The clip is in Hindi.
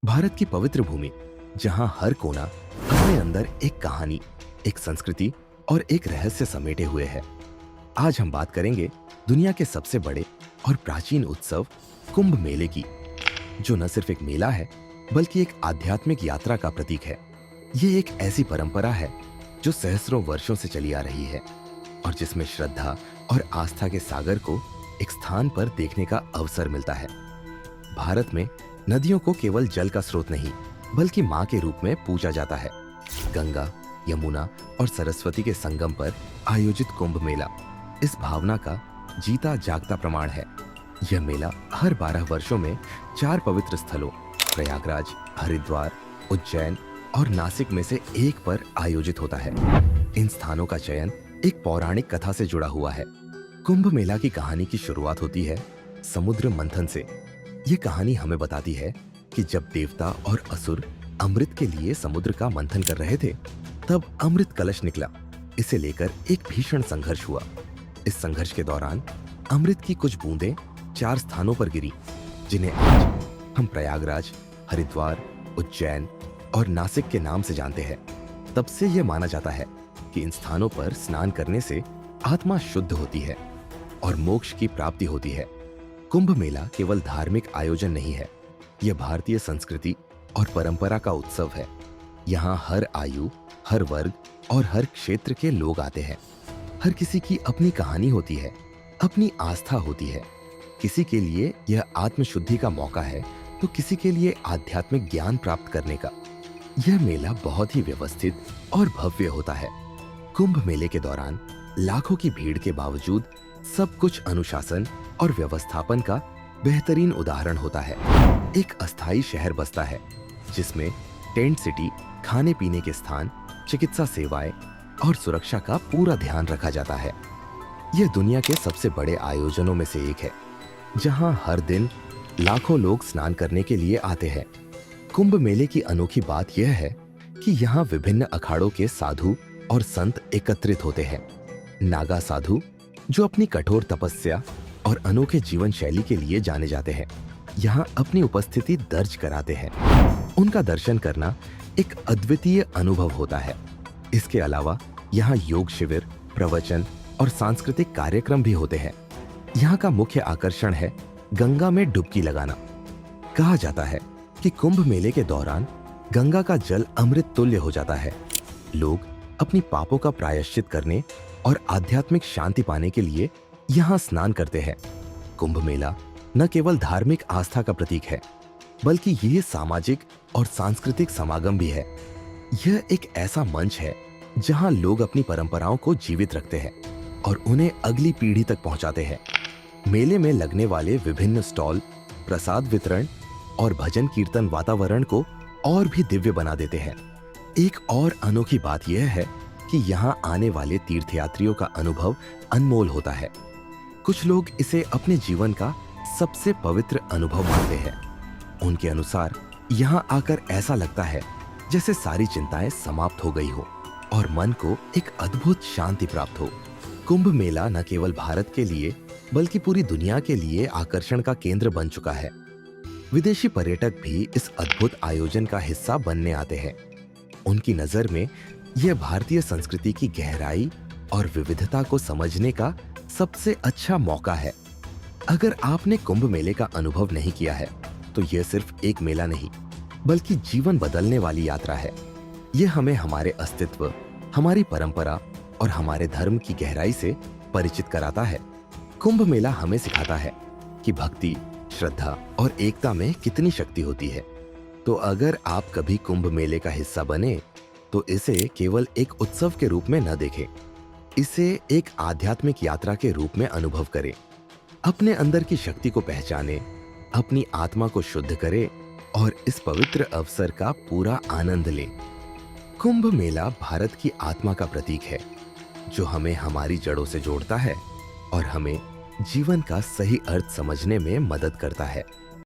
भारत की पवित्र भूमि, जहां हर कोना अपने अंदर एक कहानी, एक संस्कृति और एक रहस्य समेटे हुए है। आज हम बात करेंगे दुनिया के सबसे बड़े और प्राचीन उत्सव कुंभ मेले की, जो न सिर्फ एक मेला है बल्कि एक आध्यात्मिक यात्रा का प्रतीक है। ये एक ऐसी परंपरा है जो सहस्रों वर्षों से चली आ रही है और जिसमें श्रद्धा और आस्था के सागर को एक स्थान पर देखने का अवसर मिलता है। भारत में नदियों को केवल जल का स्रोत नहीं बल्कि मां के रूप में पूजा जाता है। गंगा, यमुना और सरस्वती के संगम पर आयोजित कुंभ मेला इस भावना का जीता जागता प्रमाण है। यह मेला हर 12 वर्षों में 4 पवित्र स्थलों प्रयागराज, हरिद्वार, उज्जैन और नासिक में से एक पर आयोजित होता है। इन स्थानों का चयन एक पौराणिक कथा से जुड़ा हुआ है। कुंभ मेला की कहानी की शुरुआत होती है समुद्र मंथन से। ये कहानी हमें बताती है कि जब देवता और असुर अमृत के लिए समुद्र का मंथन कर रहे थे, तब अमृत कलश निकला। इसे लेकर एक भीषण संघर्ष हुआ। इस संघर्ष के दौरान अमृत की कुछ बूंदें 4 स्थानों पर गिरी, जिन्हें आज हम प्रयागराज, हरिद्वार, उज्जैन और नासिक के नाम से जानते हैं। तब से यह माना जाता है कि इन स्थानों पर स्नान करने से आत्मा शुद्ध होती है और मोक्ष की प्राप्ति होती है। कुंभ मेला केवल धार्मिक आयोजन नहीं है, यह भारतीय संस्कृति और परंपरा का उत्सव है। यहाँ हर आयु, हर वर्ग और हर क्षेत्र के लोग आते हैं। हर किसी की अपनी कहानी होती है, अपनी आस्था होती है। किसी के लिए यह आत्मशुद्धि का मौका है तो किसी के लिए आध्यात्मिक ज्ञान प्राप्त करने का। यह मेला बहुत ही व्यवस्थित और भव्य होता है। कुंभ मेले के दौरान लाखों की भीड़ के बावजूद सब कुछ अनुशासन और व्यवस्थापन का बेहतरीन उदाहरण होता है। एक अस्थायी शहर बसता है जिसमें टेंट सिटी, खाने पीने के स्थान, चिकित्सा सेवाएं और सुरक्षा का पूरा ध्यान रखा जाता है। यह दुनिया के सबसे बड़े आयोजनों में से एक है, जहां हर दिन लाखों लोग स्नान करने के लिए आते हैं। कुंभ मेले की अनोखी बात यह है कि यहाँ विभिन्न अखाड़ों के साधु और संत एकत्रित होते हैं। नागा साधु, जो अपनी कठोर तपस्या और अनोखे जीवन शैली के लिए जाने जाते हैं, यहाँ अपनी उपस्थिति दर्ज कराते हैं। उनका दर्शन करना एक अद्वितीय अनुभव होता है। इसके अलावा यहाँ योग शिविर, प्रवचन और सांस्कृतिक कार्यक्रम भी होते हैं। यहाँ का मुख्य आकर्षण है गंगा में डुबकी लगाना। कहा जाता है कि कुंभ मेले के दौरान गंगा का जल अमृत तुल्य हो जाता है। लोग अपनी पापों का प्रायश्चित करने और आध्यात्मिक शांति पाने के लिए यहाँ स्नान करते हैं। कुंभ मेला न केवल धार्मिक आस्था का प्रतीक है, बल्कि ये सामाजिक और सांस्कृतिक समागम भी है। यह एक ऐसा मंच है जहाँ लोग अपनी परंपराओं को जीवित रखते हैं और उन्हें अगली पीढ़ी तक पहुँचाते हैं। मेले में लगने वाले विभिन्न स्टॉल, प्रसाद वितरण और भजन कीर्तन वातावरण को और भी दिव्य बना देते हैं। एक और अनोखी बात यह है कि यहाँ आने वाले तीर्थयात्रियों का अनुभव अनमोल होता है। कुछ लोग इसे अपने जीवन का सबसे पवित्र अनुभव मानते हैं। उनके अनुसार यहाँ आकर ऐसा लगता है जैसे सारी चिंताएं समाप्त हो गई हो और मन को एक अद्भुत शांति प्राप्त हो। कुंभ मेला न केवल भारत के लिए बल्कि पूरी दुनिया के लिए आकर्षण का केंद्र बन चुका है। विदेशी पर्यटक भी इस अद्भुत आयोजन का हिस्सा बनने आते हैं। उनकी नजर में यह भारतीय संस्कृति की गहराई और विविधता को समझने का सबसे अच्छा मौका है। अगर आपने कुंभ मेले का अनुभव नहीं किया है तो यह सिर्फ एक मेला नहीं बल्कि जीवन बदलने वाली यात्रा है। यह हमें हमारे अस्तित्व, हमारी परंपरा और हमारे धर्म की गहराई से परिचित कराता है। कुंभ मेला हमें सिखाता है कि भक्ति, श्रद्धा और एकता में कितनी शक्ति होती है। तो अगर आप कभी कुंभ मेले का हिस्सा बने तो इसे केवल एक उत्सव के रूप में न देखें, इसे एक आध्यात्मिक यात्रा के रूप में अनुभव करें। अपने अंदर की शक्ति को पहचानें, अपनी आत्मा को शुद्ध करें और इस पवित्र अवसर का पूरा आनंद लें। कुंभ मेला भारत की आत्मा का प्रतीक है, जो हमें हमारी जड़ों से जोड़ता है और हमें जीवन का सही अर्थ समझने में मदद करता है।